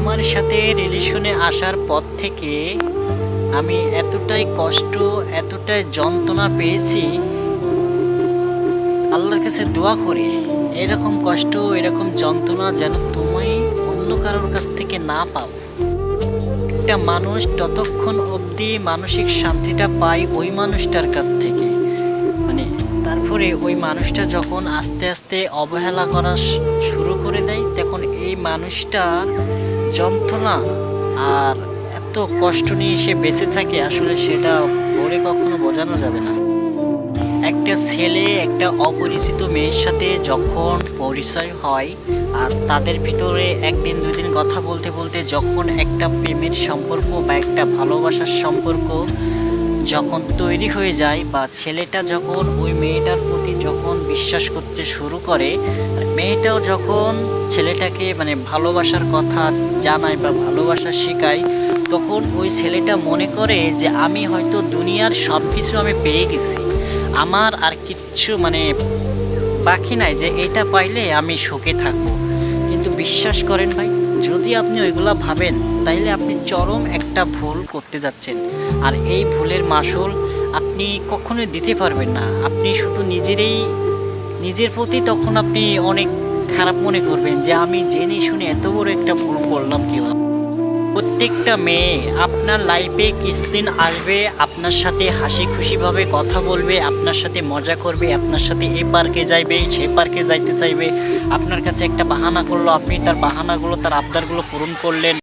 তোমার সাথে রিলেশনে আসার পর থেকে আমি এতটাই কষ্ট, এতটাই যন্ত্রণা পেয়েছি। আল্লাহর কাছে দোয়া করি এরকম কষ্ট, এরকম যন্ত্রণা যেন তুমি অন্য কারোর কাছ থেকে না পাও। একটা মানুষ ততক্ষণ অবধি মানসিক শান্তিটা পায় ওই মানুষটার কাছ থেকে, মানে তারপরে ওই মানুষটা যখন আস্তে আস্তে অবহেলা করা শুরু করে দেয়, তখন এই মানুষটার যন্ত্রণা আর এত কষ্ট নিয়ে সে বেঁচে থাকে, আসলে সেটা বলে কখনো বোঝানো যাবে না। একটা ছেলে একটা অপরিচিত মেয়ের সাথে যখন পরিচয় হয় আর তাদের ভিতরে একদিন দুদিন কথা বলতে বলতে যখন একটা প্রেমের সম্পর্ক বা একটা ভালোবাসার সম্পর্ক যখন তৈরি হয়ে যায়, বা ছেলেটা যখন ওই মেয়েটার প্রতি যখন বিশ্বাস করতে শুরু করে, আর মেয়েটাও যখন ছেলেটাকে মানে ভালোবাসার কথা জানায় বা ভালোবাসা শেখায়, তখন ওই ছেলেটা মনে করে যে আমি হয়তো দুনিয়ার সব কিছু আমি পেয়ে গেছি, আমার আর কিচ্ছু মানে বাকি নাই, যে এটা পাইলে আমি সুখে থাকবো। কিন্তু বিশ্বাস করেন ভাই, যদি আপনি ওইগুলা ভাবেন তাইলে আপনি চরম একটা ভুল করতে যাচ্ছেন। আর এই ভুলের মাসুল আপনি কখনোই দিতে পারবেন না। আপনি শুধু নিজের প্রতি তখন আপনি অনেক খারাপ মনে করবেন যে আমি জেনে শুনে এত বড় একটা ভুল করলাম কিভাবে। প্রত্যেকটা মেয়ে আপনার লাইফে কিছুদিন আসবে, আপনার সাথে হাসি খুশিভাবে কথা বলবে, আপনার সাথে মজা করবে, আপনার সাথে এ পার্কে যাইবে সে পার্কে যাইতে চাইবে। আপনার কাছে একটা বাহানা করলো, আপনি তার বাহানাগুলো তার আবদারগুলো পূরণ করলেন।